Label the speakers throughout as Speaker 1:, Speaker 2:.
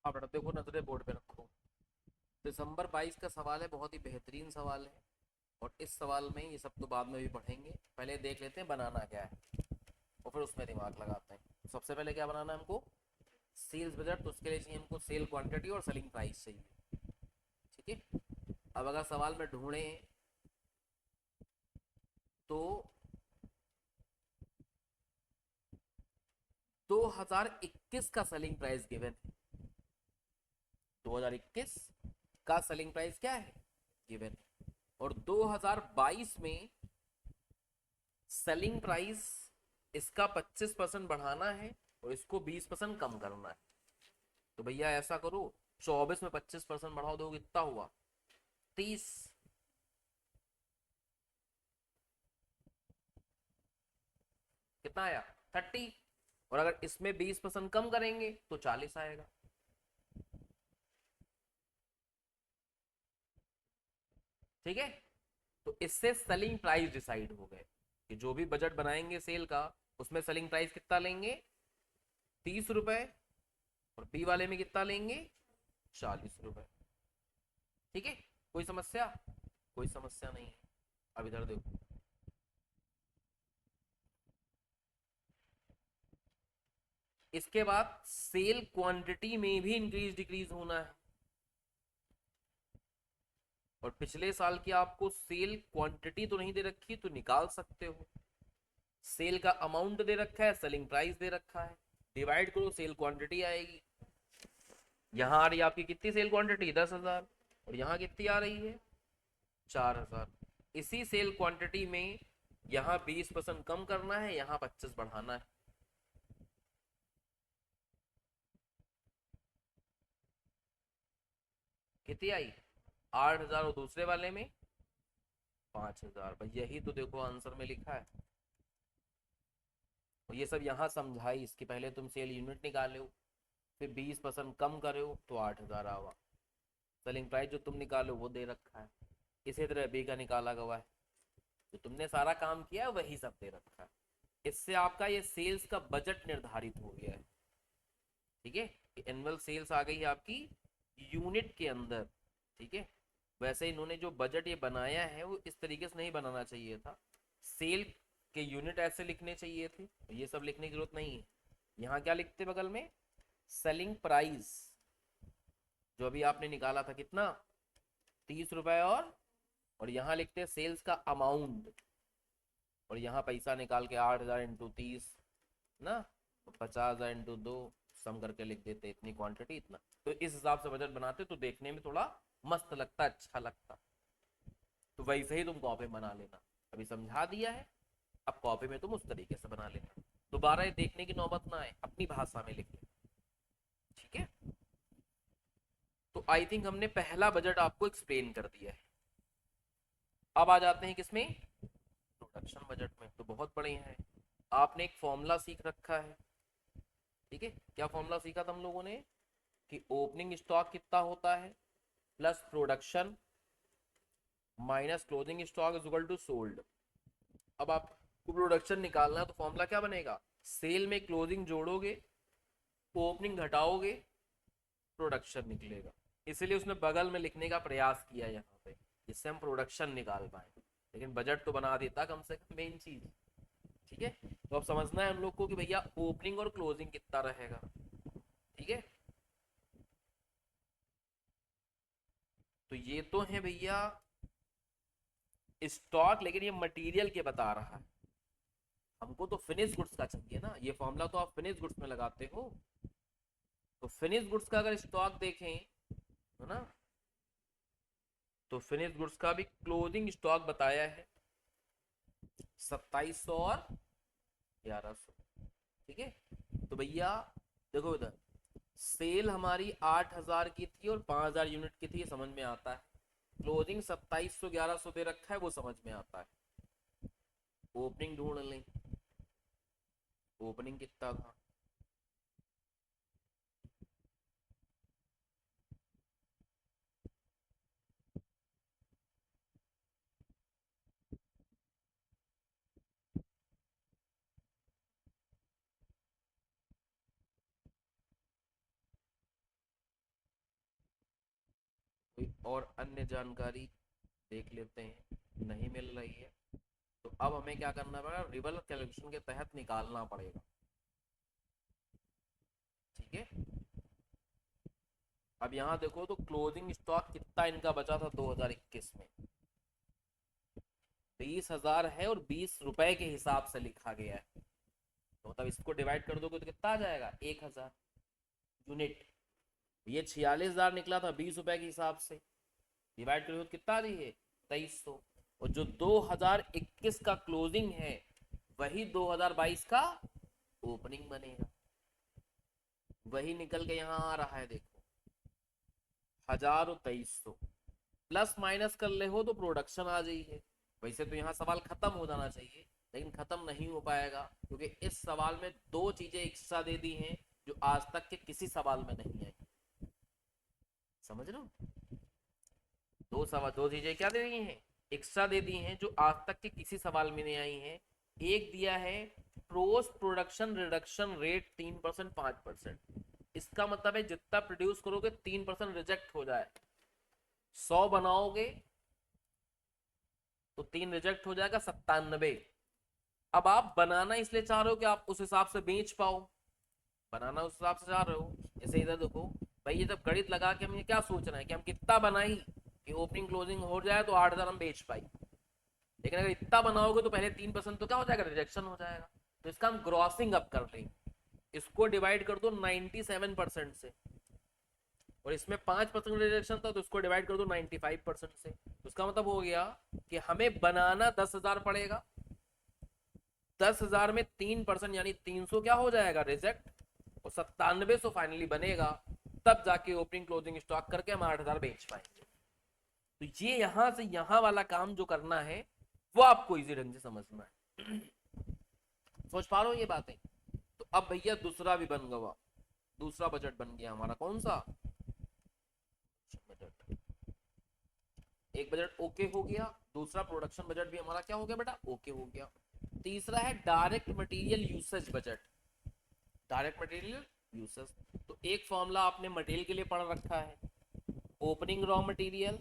Speaker 1: हाँ बेटा देखो, नजरे बोर्ड पे रखो। दिसंबर 22 का सवाल है, बहुत ही बेहतरीन सवाल है। और इस सवाल में ये सब तो बाद में भी पढ़ेंगे, पहले देख लेते हैं बनाना क्या है और फिर उसमें दिमाग लगाते हैं। तो सबसे पहले क्या बनाना है हमको? Sales budget. तो उसके लिए चाहिए हमको सेल क्वांटिटी और सेलिंग प्राइस चाहिए। ठीक है। अब अगर सवाल में ढूंढें तो 2021 का सेलिंग प्राइस गिवन है। 2021 का सेलिंग प्राइस क्या है? गिवन है। और 2022 में सेलिंग प्राइस इसका 25% बढ़ाना है और इसको 20% कम करना है। तो भैया ऐसा करो, 24 में 25% बढ़ाओ, दो कितना हुआ? 30। कितना आया? 30। और अगर इसमें 20% कम करेंगे तो 40 आएगा। ठीक है। तो इससे सेलिंग प्राइस डिसाइड हो गए कि जो भी बजट बनाएंगे सेल का, उसमें सेलिंग प्राइस कितना लेंगे? 30 रुपए। और बी वाले में कितना लेंगे? 40 रुपए। ठीक है। कोई समस्या? कोई समस्या नहीं है। अब इधर देखो, इसके बाद सेल क्वांटिटी में भी इंक्रीज डिक्रीज होना है। और पिछले साल की आपको सेल क्वांटिटी तो नहीं दे रखी, तो निकाल सकते हो। सेल का अमाउंट दे रखा है, सेलिंग प्राइस दे रखा है, डिवाइड करो, सेल क्वांटिटी आएगी। यहाँ आ रही है आपकी कितनी सेल क्वांटिटी? 10,000। और यहाँ कितनी आ रही है? 4,000। इसी सेल क्वांटिटी में यहाँ 20% कम करना है, यहाँ 25 बढ़ाना है। कितनी आई? 8,000। और दूसरे वाले में 5,000। भाई यही तो देखो आंसर में लिखा है। और ये सब यहाँ समझाई, इसके पहले तुम सेल यूनिट निकाले हो, फिर 20% कम करे हो तो 8,000 आवा। सेलिंग प्राइस जो तुम निकालो वो दे रखा है। इसी तरह बी का निकाला गया है। जो तुमने सारा काम किया है वही सब दे रखा है। इससे आपका ये सेल्स का बजट निर्धारित हो गया है। ठीक है। एनुअल सेल्स आ गई है आपकी यूनिट के अंदर। ठीक है। वैसे इन्होंने जो बजट ये बनाया है वो इस तरीके से नहीं बनाना चाहिए था। सेल के यूनिट ऐसे लिखने चाहिए थे, ये सब लिखने की जरूरत नहीं है। यहाँ क्या लिखते बगल में? Selling price. जो अभी आपने निकाला था कितना? 30 रुपए। और यहाँ लिखते हैं सेल्स का अमाउंट। और यहाँ पैसा निकाल के 8,000 इंटू 30 ना, तो 50,000 इंटू 2 सम करके लिख देते इतनी क्वांटिटी इतना। तो इस हिसाब से बजट बनाते तो देखने में थोड़ा मस्त लगता, अच्छा लगता। तो वैसे ही तुम कॉपी बना लेना। अभी समझा दिया है, अब कॉपी में तुम उस तरीके से बना लेना। दोबारा ये देखने की नौबत ना आए, अपनी भाषा में लिख लेना। ठीक है। तो आई थिंक हमने पहला बजट आपको एक्सप्लेन कर दिया है। अब आ जाते हैं किसमें? प्रोडक्शन बजट में। तो बहुत बढ़िया है, आपने एक फॉर्मूला सीख रखा है। ठीक है। क्या फॉर्मूला सीखा था हम लोगों ने? कि ओपनिंग स्टॉक कितना होता है plus production minus closing stock is equal to sold. अब आपको प्रोडक्शन निकालना है तो फॉर्मूला क्या बनेगा? सेल में क्लोजिंग जोड़ोगे, ओपनिंग घटाओगे, प्रोडक्शन निकलेगा। इसलिए उसने बगल में लिखने का प्रयास किया यहाँ पे, जिससे हम प्रोडक्शन निकाल पाए। लेकिन बजट तो बना देता कम से कम, मेन चीज। ठीक है। तो अब समझना है हम लोग को कि भैया ओपनिंग और क्लोजिंग कितना रहेगा। ठीक है। तो ये तो है भैया स्टॉक, लेकिन ये मटेरियल के बता रहा है। हमको तो फिनिश गुड्स का चाहिए ना, ये फॉर्मूला तो आप फिनिश गुड्स में लगाते हो। तो फिनिश गुड्स का अगर स्टॉक देखें, है ना, तो फिनिश गुड्स का भी क्लोजिंग स्टॉक बताया है 2700 और 1100। ठीक है। तो भैया देखो इधर, सेल हमारी 8,000 की थी और 5,000 यूनिट की थी, ये समझ में आता है। क्लोजिंग 2700 1100 दे रखा है, वो समझ में आता है। ओपनिंग ढूंढ लें। ओपनिंग कितना था? कोई और अन्य जानकारी देख लेते हैं, नहीं मिल रही है। तो अब हमें क्या करना पड़ेगा, रिवर्स कैलकुलेशन के तहत निकालना पड़ेगा। ठीक है, अब यहाँ देखो तो क्लोजिंग स्टॉक कितना इनका बचा था 2021 में, 20,000 है और 20 रुपए के हिसाब से लिखा गया है। तो मतलब इसको डिवाइड कर दोगे तो कितना आ जाएगा, 1,000 यूनिट। ये 46,000 निकला था 20 रुपए के हिसाब से, डिवाइड करोगे तो कितना आ रही है, 2300। और जो 2021 का क्लोजिंग है वही 2022 का ओपनिंग बनेगा, वही निकल के यहाँ आ रहा है। देखो 1000 और 2300 प्लस माइनस कर ले हो तो प्रोडक्शन आ जाइए। वैसे तो यहाँ सवाल खत्म हो जाना चाहिए, लेकिन खत्म नहीं हो पाएगा क्योंकि इस सवाल में दो चीजें एक्स्ट्रा दे दी हैं जो आज तक के किसी सवाल में नहीं आई। समझ रहे हो, दो चीजें क्या दे दी हैं, एक्स्ट्रा दे दी हैं जो आज तक के किसी सवाल में नहीं आई हैं। एक दिया है पोस्ट प्रोडक्शन रिडक्शन रेट 3% 5%। इसका मतलब है जितना प्रोड्यूस करोगे 3% रिजेक्ट हो जाए। 100 बनाओगे तो 3 रिजेक्ट हो जाएगा, 97। अब आप बनाना इसलिए चाह रहे हो कि आप उस हिसाब से बेच पाओ, बनाना उस हिसाब से चाह रहे हो। जैसे इधर देखो भाई, ये जब गणित लगा के हमें क्या सोचना है कि हम कितना बनाई कि ओपनिंग क्लोजिंग हो जाए तो 8,000 हम बेच पाई। लेकिन अगर इतना बनाओगे तो पहले 3% तो क्या हो जाएगा, रिजेक्शन हो जाएगा। तो इसका हम ग्रॉसिंग अप कर लेंगे, इसको डिवाइड कर दो 97% से, और इसमें 5% रिजेक्शन था तो इसको डिवाइड कर दो 95% से। तो इसका मतलब हो गया कि हमें बनाना 10,000 पड़ेगा, 10,000 में 3% यानी 300 क्या हो जाएगा, रिजेक्ट, और 9700 फाइनली बनेगा। तब जाके ओपनिंग क्लोजिंग स्टॉक करके हम 8,000 बेच पाएंगे। तो ये यहां से यहां वाला काम जो करना है वो आपको इजी ढंग से समझना है। सोच पा रहे हो ये बातें। तो अब भैया दूसरा भी बन गया, दूसरा बजट बन गया हमारा, कौन सा बजट, एक बजट ओके हो गया, दूसरा प्रोडक्शन बजट भी हमारा क्या हो गया बेटा, ओके हो गया। तीसरा है direct material usage budget. Direct material usage, तो एक फॉर्मूला आपने मटेरियल के लिए पढ़ रखा है, opening raw material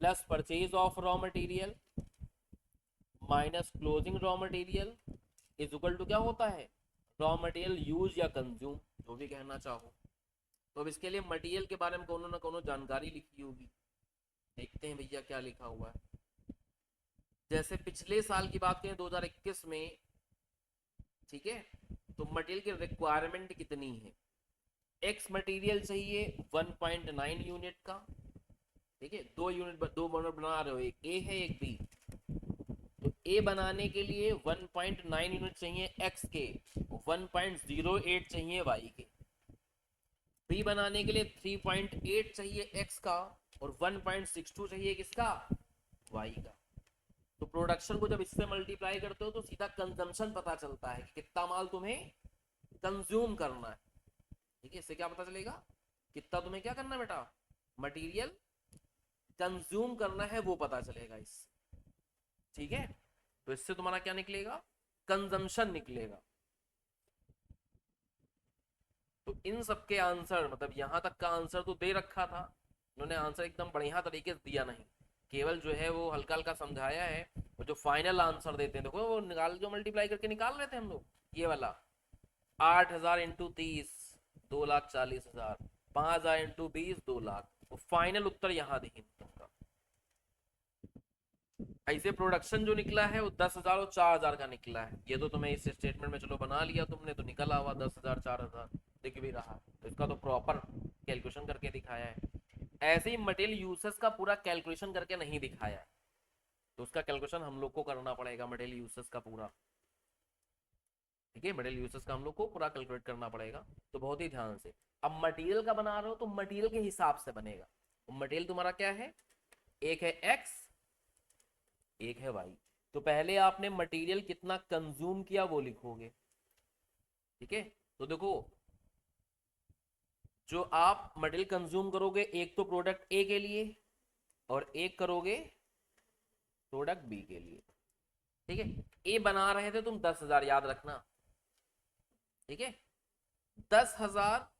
Speaker 1: plus purchase of raw material minus closing raw material is equal to क्या होता है, रॉ मटेरियल यूज या कंज्यूम, जो भी कहना चाहो। तो अब इसके लिए मटेरियल के बारे में कोनो ना कोनो जानकारी लिखी होगी, देखते हैं भैया क्या लिखा हुआ है। जैसे पिछले साल की बात करें 2021 में, ठीक है, तो मटेरियल की रिक्वायरमेंट कितनी है, एक्स मटेरियल चाहिए 1.9 यूनिट का, ठीक है, दो यूनिट दो बनर बना रहे हो, एक ए है एक बी। तो ए बनाने के लिए 1.9 यूनिट चाहिए एक्स के, 1.08 चाहिए वाई के। बी बनाने के लिए 3.8 चाहिए एक्स का और 1.62 चाहिए किसका, वाई का। तो प्रोडक्शन को जब इससे मल्टीप्लाई करते हो तो सीधा कंजम्पशन पता चलता है कि कितना माल तुम्हें कंज्यूम करना है। ठीक है, इससे क्या पता चलेगा, कितना तुम्हें क्या करना है बेटा, मटेरियल कंज्यूम करना है वो पता चलेगा इससे। ठीक है, तो इससे तुम्हारा क्या निकलेगा, कंजम्पशन निकलेगा। तो इन सबके आंसर, मतलब यहां तक का आंसर तो दे रखा था उन्होंने, आंसर एकदम बढ़िया तरीके से दिया नहीं, केवल जो है वो हल्का हल्का समझाया है। वो जो फाइनल आंसर देते हैं देखो वो निकाल, जो मल्टीप्लाई करके निकाल रहे थे हम लोग, ये वाला 8,000 इंटू 30 2,40,000, 5,000 इंटू 20 2 लाख, वो फाइनल उत्तर यहाँ देखेंगे तुमका। ऐसे प्रोडक्शन जो निकला है वो 10,000 और 4,000 का निकला है। ये तो तुम्हें इस स्टेटमेंट में चलो बना लिया तुमने, तो निकला हुआ 10,000 4,000 दिख भी रहा, तो इसका तो प्रॉपर कैलकुलेशन करके दिखाया है। ऐसे ही मटेरियल यूसेस का पूरा कैलकुलेशन करके नहीं दिखाया है, तो उसका कैलकुलेशन हम लोग को करना पड़ेगा, मटेरियल यूसेस का पूरा। ठीक है, मटेरियल यूसेस का हम लोग को पूरा कैलकुलेट करना पड़ेगा, तो बहुत ही ध्यान से। अब मटेरियल का बना रहे हो तो मटेरियल के हिसाब से बनेगा। मटेरियल तुम्हारा क्या है, एक है एक्स एक है वाई। तो पहले आपने मटेरियल कितना कंज्यूम किया वो लिखोगे। ठीक है, तो देखो जो आप मटेरियल कंज्यूम करोगे, एक तो प्रोडक्ट ए के लिए और एक करोगे प्रोडक्ट बी के लिए। ठीक है, ए बना रहे थे तुम 10,000, याद रखना। ठीक है, 10,000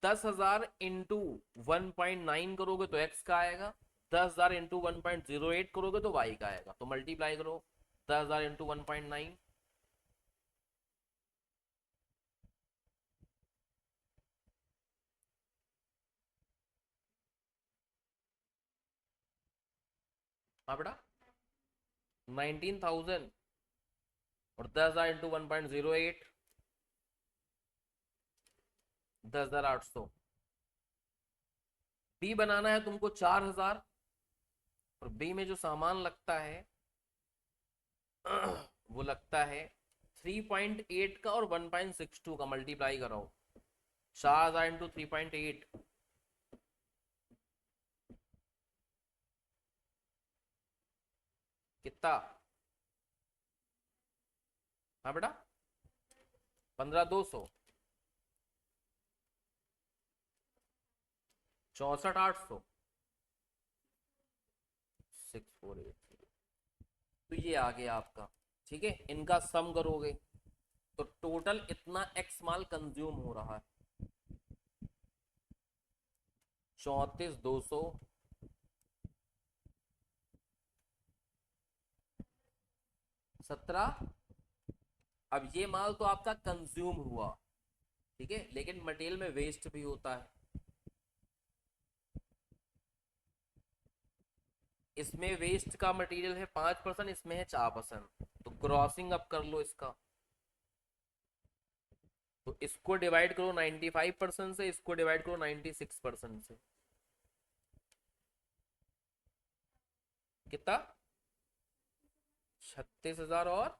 Speaker 1: 10,000 इंटू 1.9 करोगे तो x का आएगा, 10,000 इंटू 1.08 करोगे तो y का आएगा। तो मल्टीप्लाई करो 10,000 इंटू 1.9, हाँ बेटा 19,000 और 10,000 इंटू 1.08 10,800। बी बनाना है तुमको 4,000 और बी में जो सामान लगता है वो लगता है 3.8 का और 1.62 का, मल्टीप्लाई कराओ 4,000 इंटू 3.8 कितना, हाँ बेटा 15,200, 64,800, 6,480। तो ये आ गया आपका, ठीक है। इनका सम करोगे तो टोटल इतना एक्स माल कंज्यूम हो रहा है, 34,200, 17। अब ये माल तो आपका कंज्यूम हुआ, ठीक है, लेकिन मटेरियल में वेस्ट भी होता है। इसमें वेस्ट का मटेरियल है 5%, इसमें है 4%, तो क्रॉसिंग अप कर लो इसका। तो इसको डिवाइड करो 95% से, इसको डिवाइड करो 96% से, कितना 36,000। और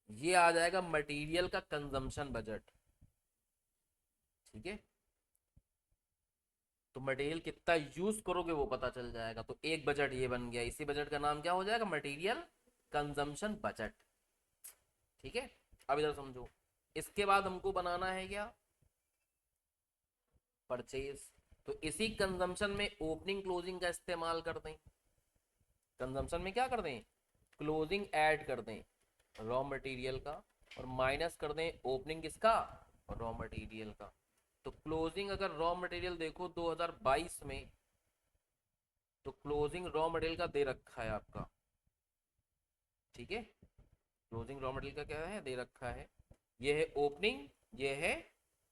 Speaker 1: ये आ जाएगा मटेरियल का कंजम्पशन बजट, ठीक है। तो मटेरियल कितना यूज करोगे वो पता चल जाएगा। तो एक बजट ये बन गया, इसी बजट का नाम क्या हो जाएगा, मटेरियल कंजम्पशन बजट, ठीक है। अब इधर समझो, इसके बाद हमको बनाना है क्या, परचेज। तो इसी कंजम्पशन में ओपनिंग क्लोजिंग का इस्तेमाल कर दें, कंजम्पशन में क्या कर दें, क्लोजिंग ऐड कर दें रॉ मटेरियल का, और माइनस कर दें ओपनिंग किसका, रॉ मटेरियल का। तो क्लोजिंग अगर रॉ मटेरियल देखो 2022 में, तो क्लोजिंग रॉ मटेरियल का दे रखा है आपका, ठीक है। क्लोजिंग रॉ मटेरियल का क्या है, दे रखा है, ये है ओपनिंग, ये है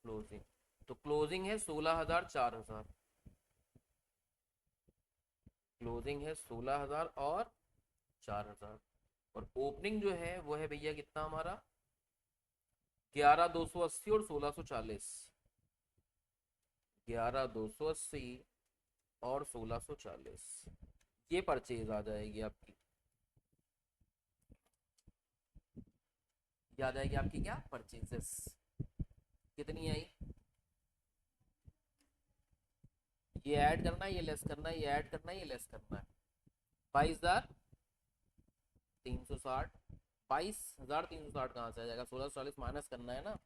Speaker 1: क्लोजिंग। तो क्लोजिंग है 16,000 4,000, क्लोजिंग है 16,000 और 4,000, और ओपनिंग जो है वो है भैया कितना हमारा 11,280 और 1640, 11,280 और 1640, ये परचेज आ जाएगी आपकी, ये आ जाएगी आपकी क्या परचेजेस, कितनी आई, ये ऐड करना है, ये लेस करना है, ये ऐड करना है, ये लेस करना है, 22,360, 22,360 कहाँ से आ जाएगा, 1640 माइनस करना है ना,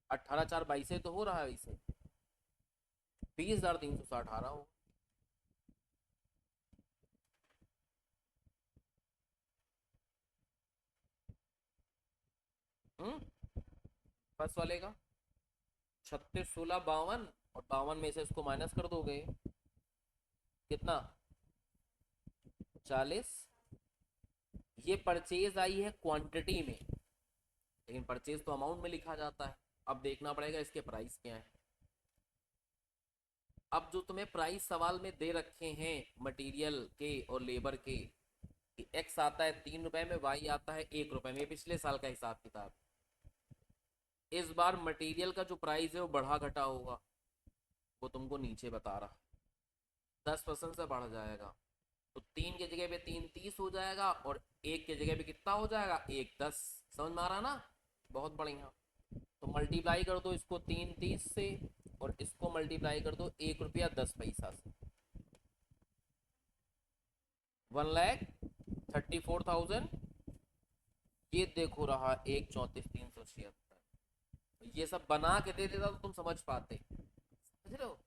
Speaker 1: 18,422 तो हो रहा है इसे, 20,360 आ रहा हो। फर्स्ट वाले का 36, 16, 52, और 52 में से इसको माइनस कर दोगे कितना 40। ये परचेज आई है क्वांटिटी में, लेकिन परचेज तो अमाउंट में लिखा जाता है। अब देखना पड़ेगा इसके प्राइस क्या है। अब जो तुम्हें प्राइस सवाल में दे रखे हैं मटेरियल के और लेबर के, कि एक्स आता है 3 रुपए में, वाई आता है 1 रुपए में, पिछले साल का हिसाब किताब। इस बार मटेरियल का जो प्राइस है वो बढ़ा घटा होगा, वो तुमको नीचे बता रहा, 10% से बढ़ जाएगा। तो 3 की जगह पे 3 30 हो जाएगा, और 1 की जगह पे कितना हो जाएगा 1 10। समझ में आ रहा ना, बहुत बढ़िया। तो मल्टीप्लाई कर दो इसको 3 30 से, और इसको मल्टीप्लाई कर दो 1 रुपया 10 पैसा से, 1,34,000। ये देखो रहा 1 34,376। ये सब बना के दे देता तो तुम समझ पाते, समझ रहे हो।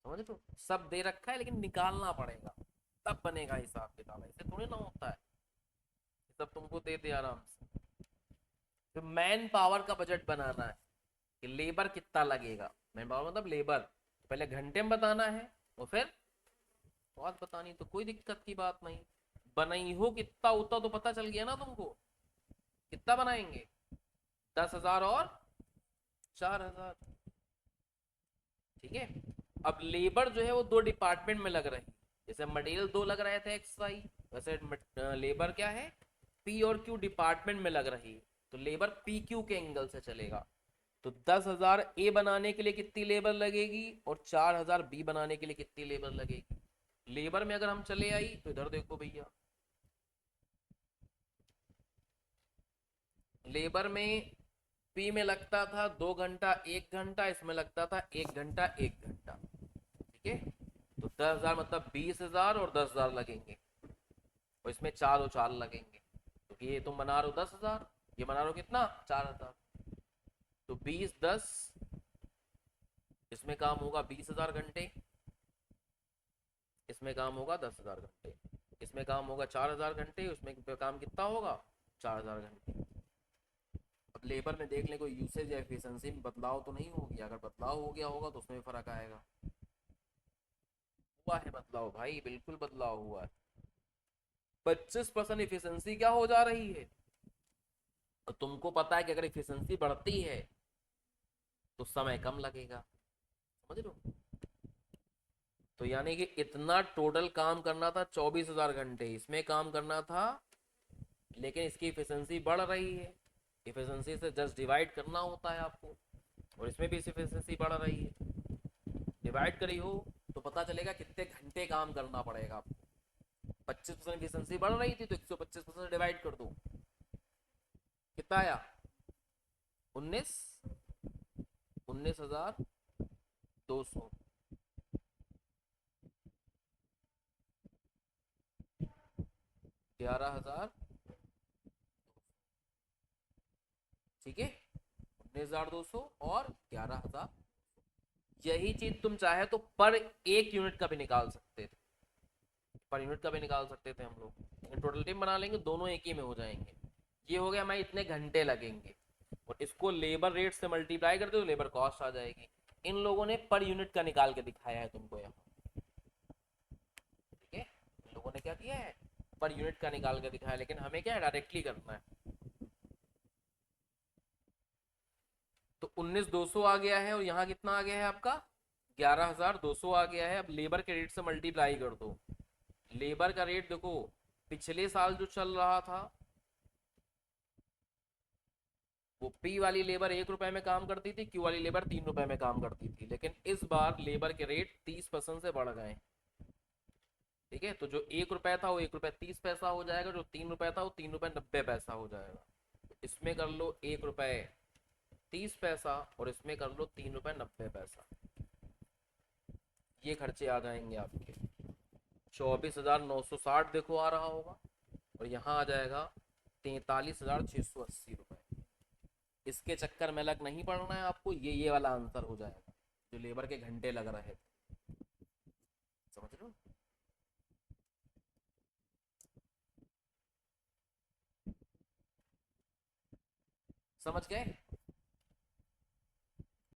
Speaker 1: समझ रहे हो, सब दे रखा है लेकिन निकालना पड़ेगा। तब बनेगा हिसाब किताब, ऐसे थोड़ी ना होता है। ये सब तुमको दे दे आराम से। तो मैन पावर का बजट बनाना है कि लेबर कितना लगेगा। मैन पावर मतलब लेबर, पहले घंटे में बताना है और फिर बात बतानी, तो कोई दिक्कत की बात नहीं। बनाई हो कितना उतना तो पता चल गया ना तुमको। कितना बनाएंगे? 10,000 और 4,000। ठीक है। अब लेबर जो है वो दो डिपार्टमेंट में लग रही है। जैसे मटेरियल दो लग रहे थे एक्स वाई, वैसे लेबर क्या है, पी और क्यू डिपार्टमेंट में लग रही है। तो लेबर पी क्यू के एंगल से चलेगा। तो 10,000 ए बनाने के लिए कितनी लेबर लगेगी और 4,000 बी बनाने के लिए कितनी लेबर लगेगी। लेबर में अगर हम चले आई तो इधर देखो भैया, लेबर में पी में लगता था 2 घंटा 1 घंटा, इसमें लगता था 1 घंटा 1 घंटा। ठीक है। तो 10,000 मतलब 20,000 और 10,000 लगेंगे, और इसमें 4 और 4 लगेंगे, क्योंकि ये तुम बना रहे हो 10,000, ये बना रहे हो कितना 4,000। तो 20 10, इसमें काम होगा 20,000 घंटे, इसमें काम होगा 10,000 घंटे, इसमें काम होगा 4,000 घंटे, उसमें काम कितना होगा 4,000 घंटे। अब लेबर में देख ले कोई यूसेज या एफिशिएंसी में बदलाव तो नहीं हो गया। अगर बदलाव हो गया होगा तो उसमें भी फर्क आएगा। हुआ है बदलाव भाई, बिल्कुल बदलाव हुआ है। 25% इफिशियंसी क्या हो जा रही है। तो तुमको पता है कि अगर इफिशियंसी बढ़ती है तो समय कम लगेगा। समझ लो। तो यानी कि इतना टोटल काम करना था 24,000 घंटे, इसमें काम करना था, लेकिन इसकी इफिशियंसी बढ़ रही है। इफिशियंसी से जस्ट डिवाइड करना होता है आपको, और इसमें भी इफिशियंसी बढ़ रही है। डिवाइड करी हो तो पता चलेगा कितने घंटे काम करना पड़ेगा आपको। 25% इफिशियंसी बढ़ रही थी तो 125% डिवाइड कर दो, कितना आया 19, 19,200। 11,000। ठीक है। 19,200 और 11,000। यही चीज तुम चाहे तो पर एक यूनिट का भी निकाल सकते थे, पर यूनिट का भी निकाल सकते थे हम लोग, लेकिन टोटल टाइम बना लेंगे दोनों एक ही में हो जाएंगे। ये हो गया हमारे इतने घंटे लगेंगे, और इसको लेबर रेट से मल्टीप्लाई कर दो तो लेबर कॉस्ट आ जाएगी। इन लोगों ने पर यूनिट का निकाल के दिखाया है तुमको यहाँ। ठीक है। इन लोगों ने क्या किया है, पर यूनिट का निकाल के दिखाया, लेकिन हमें क्या है डायरेक्टली करना है। तो 19,200 आ गया है, और यहाँ कितना आ गया है आपका 11,200 आ गया है। अब लेबर के रेट से मल्टीप्लाई कर दो। लेबर का रेट देखो, पिछले साल जो चल रहा था वो पी वाली लेबर 1 रुपए में काम करती थी, क्यू वाली लेबर 3 रुपए में काम करती थी, लेकिन इस बार लेबर के रेट 30% से बढ़ गए। ठीक है। तो जो 1 रुपए था वो 1 रुपए 30 पैसा हो जाएगा, जो 3 रुपए था वो 3 रुपए 90 पैसा हो जाएगा। इसमें कर लो 1 रुपए 30 पैसा, और इसमें कर लो 3 रुपए 90 पैसा। ये खर्चे आ जाएंगे आपके 24,960 देखो आ रहा होगा, और यहाँ आ जाएगा 43,680 रुपये। इसके चक्कर में अलग नहीं पड़ना है आपको, ये वाला आंसर हो जाएगा जो लेबर के घंटे लग रहे थे। समझ रहे हो। समझ गए।